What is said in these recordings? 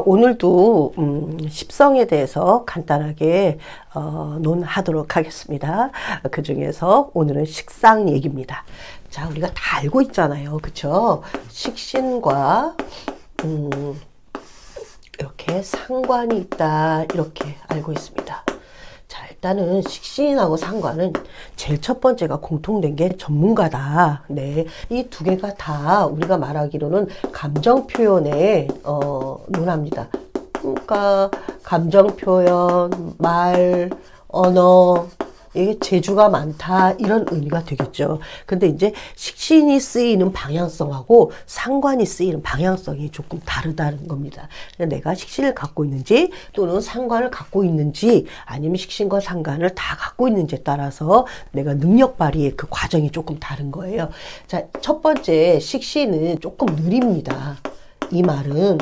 오늘도 십성에 대해서 간단하게 논하도록 하겠습니다. 그 중에서 오늘은 식상 얘기입니다. 자, 우리가 다 알고 있잖아요. 그쵸? 식신과 이렇게 상관이 있다, 이렇게 알고 있습니다. 자, 일단은 식신하고 상관은 제일 첫 번째가 공통된 게 전문가다. 네, 이 두 개가 다 우리가 말하기로는 감정 표현에 논합니다. 그러니까 감정 표현, 말, 언어, 이게 재주가 많다, 이런 의미가 되겠죠. 근데 이제 식신이 쓰이는 방향성하고 상관이 쓰이는 방향성이 조금 다르다는 겁니다. 내가 식신을 갖고 있는지 또는 상관을 갖고 있는지 아니면 식신과 상관을 다 갖고 있는지에 따라서 내가 능력 발휘의 그 과정이 조금 다른 거예요. 자, 첫 번째 식신은 조금 느립니다. 이 말은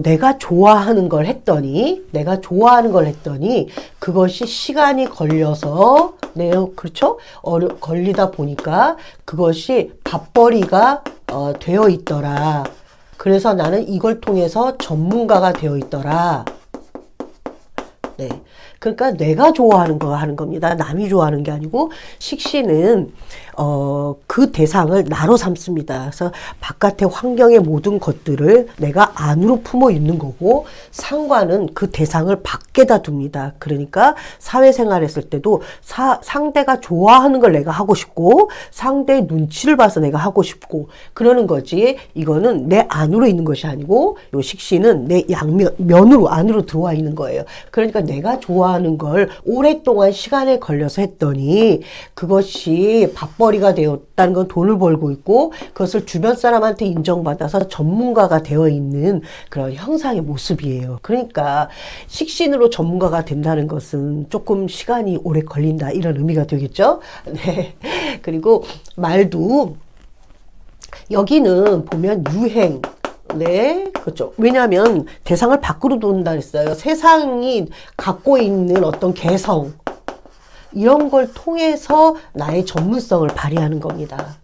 내가 좋아하는 걸 했더니 그것이 시간이 걸려서, 네, 그렇죠? 걸리다 보니까 그것이 밥벌이가 되어 있더라. 그래서 나는 이걸 통해서 전문가가 되어 있더라. 네. 그러니까 내가 좋아하는 거 하는 겁니다. 남이 좋아하는 게 아니고, 식신은 그 대상을 나로 삼습니다. 그래서 바깥의 환경의 모든 것들을 내가 안으로 품어 있는 거고, 상관은 그 대상을 밖에다 둡니다. 그러니까 사회생활 했을 때도 상대가 좋아하는 걸 내가 하고 싶고, 상대의 눈치를 봐서 내가 하고 싶고, 그러는 거지. 이거는 내 안으로 있는 것이 아니고, 요 식신은 내 면으로, 안으로 들어와 있는 거예요. 그러니까 내가 좋아하는 걸 오랫동안 시간에 걸려서 했더니 그것이 밥벌이가 되었다는 건 돈을 벌고 있고, 그것을 주변 사람한테 인정받아서 전문가가 되어 있는 그런 형상의 모습이에요. 그러니까 식신으로 전문가가 된다는 것은 조금 시간이 오래 걸린다, 이런 의미가 되겠죠. 네. 그리고 말도 여기는 보면 유행, 네, 그렇죠. 왜냐하면 대상을 밖으로 돈다 했어요. 세상이 갖고 있는 어떤 개성, 이런 걸 통해서 나의 전문성을 발휘하는 겁니다.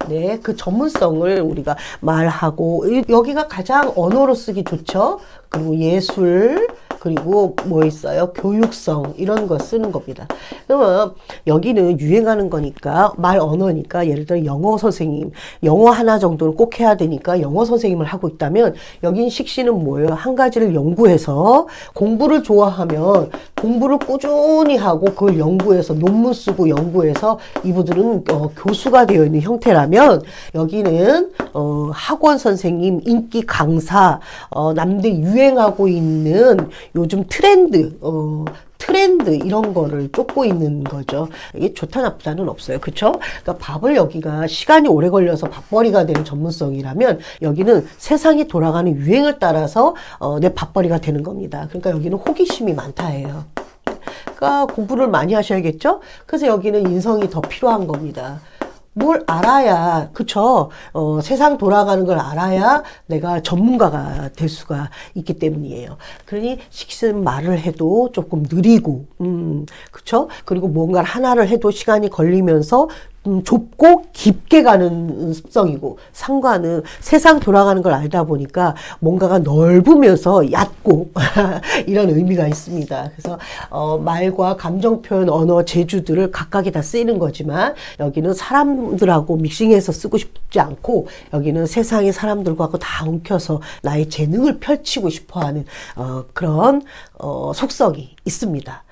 네, 그 전문성을 우리가 말하고, 여기가 가장 언어로 쓰기 좋죠. 그리고 예술, 그리고 뭐 있어요? 교육성, 이런 거 쓰는 겁니다. 그러면 여기는 유행하는 거니까, 말 언어니까, 예를 들어 영어 선생님, 영어 하나 정도는 꼭 해야 되니까 영어 선생님을 하고 있다면, 여긴 식신은 뭐예요? 한 가지를 연구해서, 공부를 좋아하면 공부를 꾸준히 하고 그걸 연구해서 논문 쓰고 연구해서 이분들은 교수가 되어 있는 형태라면, 여기는 학원 선생님, 인기 강사, 남들 유행하고 있는 요즘 트렌드 이런 거를 쫓고 있는 거죠. 이게 좋다 나쁘다는 없어요. 그쵸? 그러니까 밥을 여기가 시간이 오래 걸려서 밥벌이가 되는 전문성이라면, 여기는 세상이 돌아가는 유행을 따라서 내 밥벌이가 되는 겁니다. 그러니까 여기는 호기심이 많다예요. 그러니까 공부를 많이 하셔야겠죠? 그래서 여기는 인성이 더 필요한 겁니다. 뭘 알아야, 그쵸? 세상 돌아가는 걸 알아야 내가 전문가가 될 수가 있기 때문이에요. 그러니 식신 말을 해도 조금 느리고, 그쵸? 그리고 뭔가를 하나를 해도 시간이 걸리면서 좁고 깊게 가는 습성이고, 상관은 세상 돌아가는 걸 알다 보니까 뭔가가 넓으면서 얕고 이런 의미가 있습니다. 그래서 말과 감정 표현, 언어, 재주들을 각각에 다 쓰이는 거지만, 여기는 사람들하고 믹싱해서 쓰고 싶지 않고, 여기는 세상의 사람들과 다 엉켜서 나의 재능을 펼치고 싶어하는 그런 속성이 있습니다.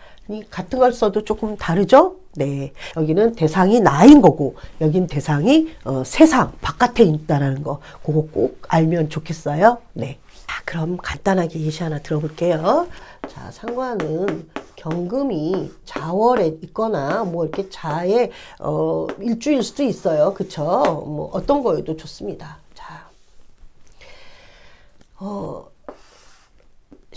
같은 걸 써도 조금 다르죠? 네, 여기는 대상이 나인 거고, 여긴 대상이 세상 바깥에 있다라는 거, 그거 꼭 알면 좋겠어요. 네, 그럼 간단하게 예시 하나 들어볼게요. 자, 상관은 경금이 자월에 있거나 뭐 이렇게 자에 일주일 수도 있어요. 그쵸? 뭐 어떤 거여도 좋습니다. 자,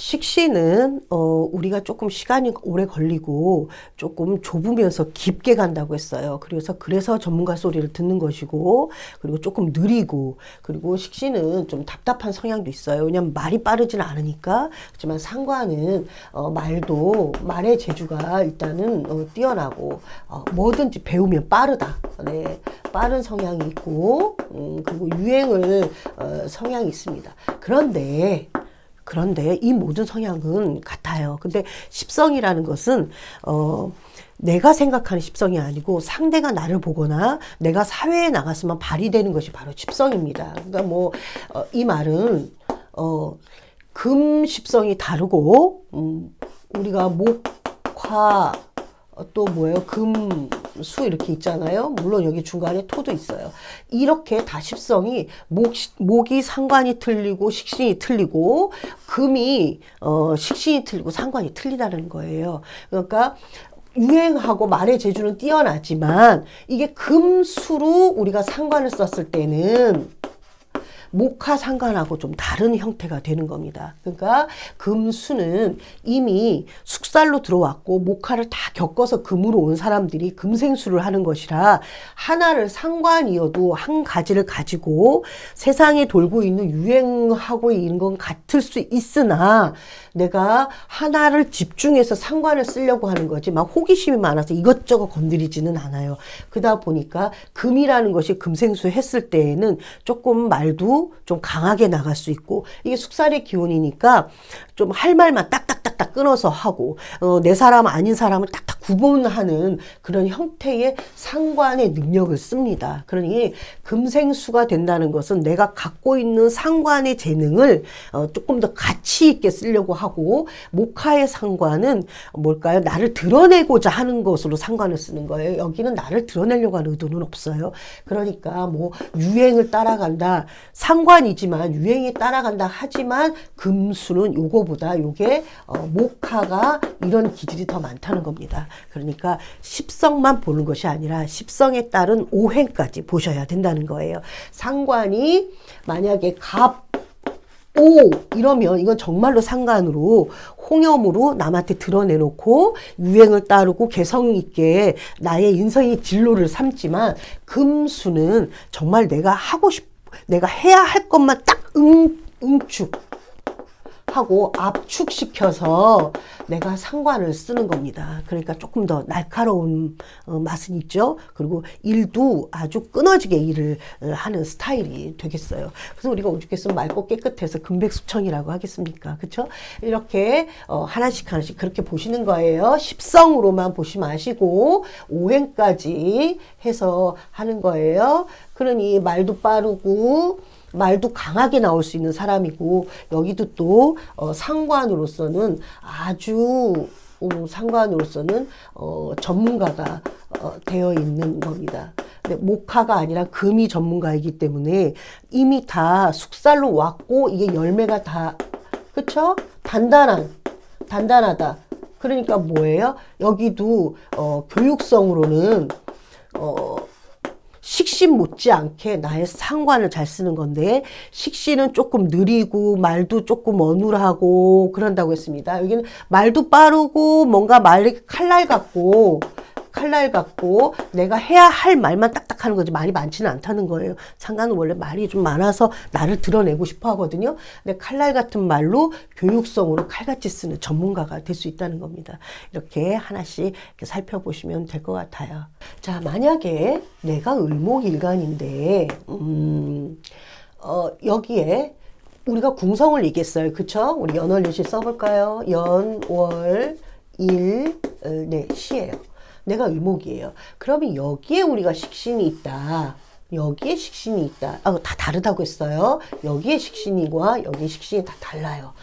식신은 우리가 조금 시간이 오래 걸리고 조금 좁으면서 깊게 간다고 했어요. 그래서 전문가 소리를 듣는 것이고, 그리고 조금 느리고, 그리고 식신은 좀 답답한 성향도 있어요. 왜냐면 말이 빠르지는 않으니까. 하지만 상관은 말의 재주가 일단은 뛰어나고, 뭐든지 배우면 빠르다. 네, 빠른 성향이 있고, 그리고 유행을 성향이 있습니다. 그런데 이 모든 성향은 같아요. 근데 십성이라는 것은 내가 생각하는 십성이 아니고 상대가 나를 보거나 내가 사회에 나갔으면 발휘되는 것이 바로 십성입니다. 그러니까 이 말은 금 십성이 다르고 우리가 목, 화, 또 뭐예요? 금, 수 이렇게 있잖아요. 물론 여기 중간에 토도 있어요. 이렇게 다 십성이 목이 상관이 틀리고 식신이 틀리고 금이 식신이 틀리고 상관이 틀리다는 거예요. 그러니까 유행하고 말의 재주는 뛰어나지만 이게 금수로 우리가 상관을 썼을 때는 목화 상관하고 좀 다른 형태가 되는 겁니다. 그러니까 금수는 이미 숙살로 들어왔고 목화를 다 겪어서 금으로 온 사람들이 금생수를 하는 것이라 하나를 상관이어도 한 가지를 가지고 세상에 돌고 있는 유행하고 있는 건 같을 수 있으나 내가 하나를 집중해서 상관을 쓰려고 하는 거지 막 호기심이 많아서 이것저것 건드리지는 않아요. 그러다 보니까 금이라는 것이 금생수 했을 때에는 조금 말도 좀 강하게 나갈 수 있고 이게 숙살의 기운이니까 좀 할 말만 딱딱딱딱 끊어서 하고 내 사람 아닌 사람을 딱딱 구분하는 그런 형태의 상관의 능력을 씁니다. 그러니 금생수가 된다는 것은 내가 갖고 있는 상관의 재능을 조금 더 가치 있게 쓰려고 하고 목화의 상관은 뭘까요? 나를 드러내고자 하는 것으로 상관을 쓰는 거예요. 여기는 나를 드러내려고 하는 의도는 없어요. 그러니까 유행을 따라간다. 상관이지만 유행에 따라간다 하지만 금수는 요거보다 요게 목화가 이런 기질이 더 많다는 겁니다. 그러니까 십성만 보는 것이 아니라 십성에 따른 오행까지 보셔야 된다는 거예요. 상관이 만약에 갑, 오 이러면 이건 정말로 상관으로 홍염으로 남한테 드러내놓고 유행을 따르고 개성 있게 나의 인생의 진로를 삼지만 금수는 정말 내가 해야 할 것만 딱 응축하고 압축시켜서 내가 상관을 쓰는 겁니다. 그러니까 조금 더 날카로운 맛은 있죠. 그리고 일도 아주 끊어지게 일을 하는 스타일이 되겠어요. 그래서 우리가 오죽했으면 맑고 깨끗해서 금백수청이라고 하겠습니까? 그렇죠? 이렇게 하나씩 그렇게 보시는 거예요. 십성으로만 보시 마시고 오행까지 해서 하는 거예요. 그러니 말도 빠르고 말도 강하게 나올 수 있는 사람이고 여기도 또 상관으로서는 아주 전문가가 되어 있는 겁니다. 근데 목화가 아니라 금이 전문가이기 때문에 이미 다 숙살로 왔고 이게 열매가 다 그쵸? 단단하다. 그러니까 뭐예요? 여기도 교육성으로는 식신 못지않게 나의 상관을 잘 쓰는 건데 식신은 조금 느리고 말도 조금 어눌하고 그런다고 했습니다. 여기는 말도 빠르고 뭔가 말이 칼날 같고 내가 해야 할 말만 딱딱 하는 거지 말이 많지는 않다는 거예요. 상관은 원래 말이 좀 많아서 나를 드러내고 싶어 하거든요. 근데 칼날 같은 말로 교육성으로 칼같이 쓰는 전문가가 될 수 있다는 겁니다. 이렇게 하나씩 이렇게 살펴보시면 될 것 같아요. 자, 만약에 내가 을목일간인데 여기에 우리가 궁성을 얘기했어요. 그쵸? 우리 연월일시 써볼까요? 연, 월, 일, 네, 시예요. 내가 을목이에요. 그러면 여기에 우리가 식신이 있다. 여기에 식신이 있다. 다 다르다고 했어요. 여기에 식신이와 여기 식신이 다 달라요.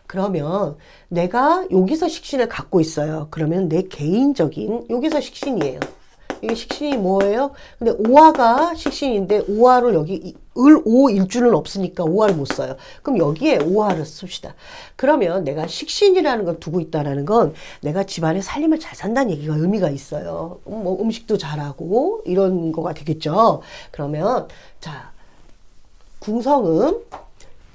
그러면 내가 여기서 식신을 갖고 있어요. 그러면 내 개인적인 여기서 식신이에요. 이게 식신이 뭐예요? 근데 오화가 식신인데 오화를 여기 을, 일주는 없으니까 오화를 못 써요. 그럼 여기에 오화를 씁시다. 그러면 내가 식신이라는 걸 두고 있다는 건 내가 집안에 살림을 잘 산다는 얘기가 의미가 있어요. 음식도 잘하고 이런 거가 되겠죠. 그러면 자, 궁성은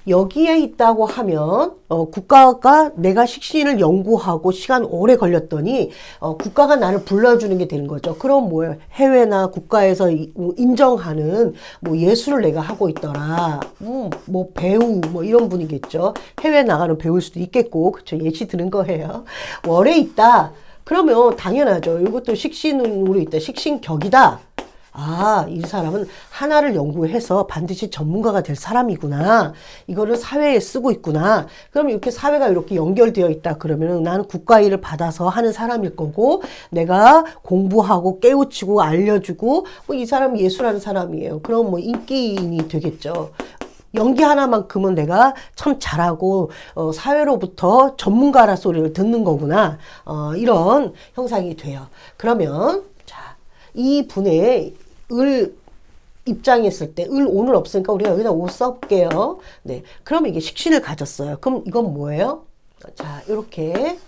여기에 있다고 하면 국가가 내가 식신을 연구하고 시간 오래 걸렸더니 국가가 나를 불러주는 게 되는 거죠. 그럼 뭐예요? 해외나 국가에서 인정하는 뭐 예술을 내가 하고 있더라. 뭐 배우 뭐 이런 분이겠죠. 해외 나가는 배우일 수도 있겠고, 그쵸? 예시 드는 거예요. 월에 있다. 그러면 당연하죠. 이것도 식신으로 있다. 식신격이다. 아, 이 사람은 하나를 연구해서 반드시 전문가가 될 사람이구나. 이거를 사회에 쓰고 있구나. 그럼 이렇게 사회가 이렇게 연결되어 있다. 그러면은 나는 국가 일을 받아서 하는 사람일 거고, 내가 공부하고 깨우치고 알려주고, 뭐 이 사람은 예술하는 사람이에요. 그럼 뭐 인기인이 되겠죠. 연기 하나만큼은 내가 참 잘하고 사회로부터 전문가라 소리를 듣는 거구나. 이런 형상이 돼요. 그러면 자, 이 분의 을 입장에 있을 때, 을 오늘 없으니까 우리가 여기다 오 써볼게요. 네. 그럼 이게 식신을 가졌어요. 그럼 이건 뭐예요? 자, 요렇게.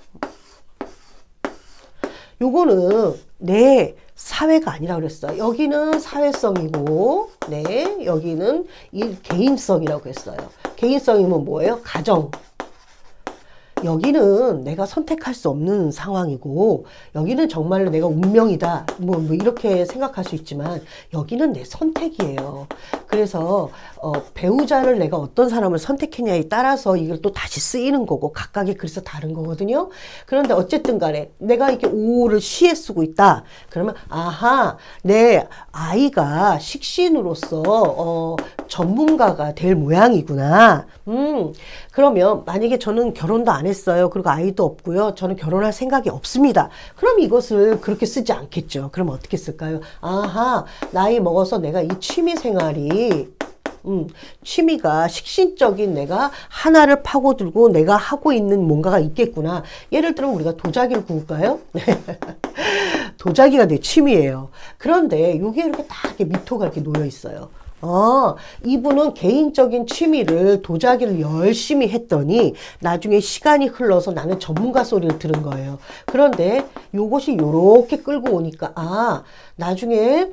요거는 내 사회가 아니라 그랬어요. 여기는 사회성이고, 네. 여기는 이 개인성이라고 했어요. 개인성이면 뭐예요? 가정. 여기는 내가 선택할 수 없는 상황이고, 여기는 정말로 내가 운명이다. 뭐 이렇게 생각할 수 있지만, 여기는 내 선택이에요. 그래서, 배우자를 내가 어떤 사람을 선택했냐에 따라서 이걸 또 다시 쓰이는 거고, 각각이 그래서 다른 거거든요. 그런데 어쨌든 간에, 내가 이렇게 오를 시에 쓰고 있다. 그러면, 아하, 내 아이가 식신으로서, 전문가가 될 모양이구나. 그러면 만약에 저는 결혼도 안 했어요. 그리고 아이도 없고요. 저는 결혼할 생각이 없습니다. 그럼 이것을 그렇게 쓰지 않겠죠. 그럼 어떻게 쓸까요? 아하, 나이 먹어서 내가 이 취미 생활이 취미가 식신적인 내가 하나를 파고들고 내가 하고 있는 뭔가가 있겠구나. 예를 들면 우리가 도자기를 구울까요? 도자기가 내 취미예요. 그런데 여기에 이렇게 딱 이렇게 미토가 이렇게 놓여 있어요. 이분은 개인적인 취미를 도자기를 열심히 했더니 나중에 시간이 흘러서 나는 전문가 소리를 들은 거예요. 그런데 요것이 요렇게 끌고 오니까 나중에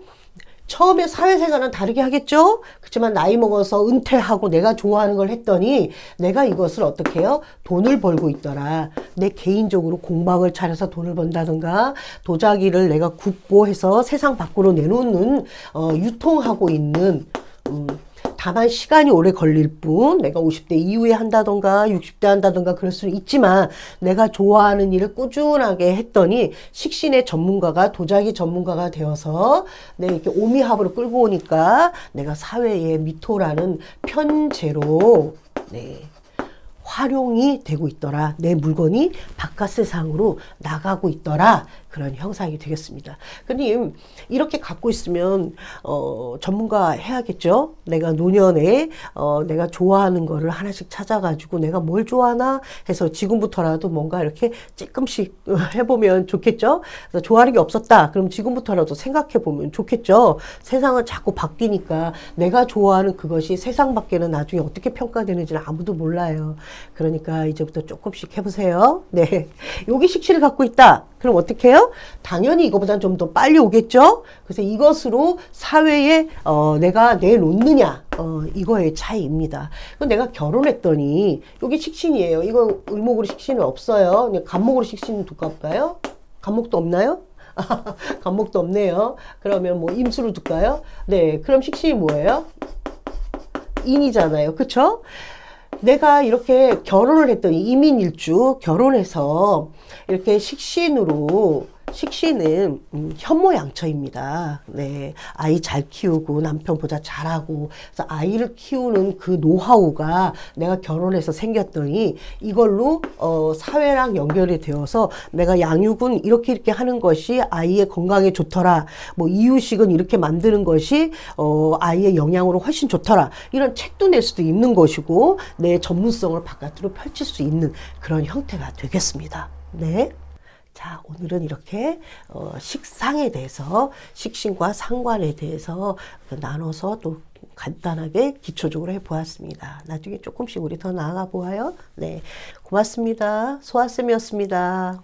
처음에 사회생활은 다르게 하겠죠? 그렇지만 나이 먹어서 은퇴하고 내가 좋아하는 걸 했더니 내가 이것을 어떻게 해요? 돈을 벌고 있더라. 내 개인적으로 공방을 차려서 돈을 번다든가 도자기를 내가 굽고 해서 세상 밖으로 내놓는 유통하고 있는 다만 시간이 오래 걸릴 뿐 내가 50대 이후에 한다던가 60대 한다던가 그럴 수는 있지만 내가 좋아하는 일을 꾸준하게 했더니 식신의 전문가가 도자기 전문가가 되어서 내가 이렇게 오미합으로 끌고 오니까 내가 사회의 미토라는 편재로 활용이 되고 있더라. 내 물건이 바깥 세상으로 나가고 있더라. 그런 형상이 되겠습니다. 근데 이렇게 갖고 있으면 전문가 해야겠죠. 내가 노년에 내가 좋아하는 거를 하나씩 찾아가지고 내가 뭘 좋아하나 해서 지금부터라도 뭔가 이렇게 조금씩 해보면 좋겠죠. 그래서 좋아하는 게 없었다. 그럼 지금부터라도 생각해보면 좋겠죠. 세상은 자꾸 바뀌니까 내가 좋아하는 그것이 세상 밖에는 나중에 어떻게 평가되는지는 아무도 몰라요. 그러니까 이제부터 조금씩 해보세요. 네, 여기 식신을 갖고 있다. 그럼 어떻게 해요? 당연히 이거보다는 좀 더 빨리 오겠죠? 그래서 이것으로 사회에 내가 내놓느냐 이거의 차이입니다. 그럼 내가 결혼했더니 여기 식신이에요. 이거 을목으로 식신은 없어요. 그냥 간목으로 식신은 두까요? 간목도 없나요? 간목도 없네요. 그러면 뭐 임수로 둘까요? 네, 그럼 식신이 뭐예요? 인이잖아요. 그쵸? 내가 이렇게 결혼을 했더니 이민일주 결혼해서 이렇게 식신은 현모양처입니다. 네, 아이 잘 키우고 남편보다 잘하고 그래서 아이를 키우는 그 노하우가 내가 결혼해서 생겼더니 이걸로 사회랑 연결이 되어서 내가 양육은 이렇게 하는 것이 아이의 건강에 좋더라. 뭐 이유식은 이렇게 만드는 것이 아이의 영양으로 훨씬 좋더라. 이런 책도 낼 수도 있는 것이고 내 전문성을 바깥으로 펼칠 수 있는 그런 형태가 되겠습니다. 네. 자, 오늘은 이렇게 식상에 대해서 식신과 상관에 대해서 나눠서 또 간단하게 기초적으로 해보았습니다. 나중에 조금씩 우리 더 나아가 보아요. 네, 고맙습니다. 소아쌤이었습니다.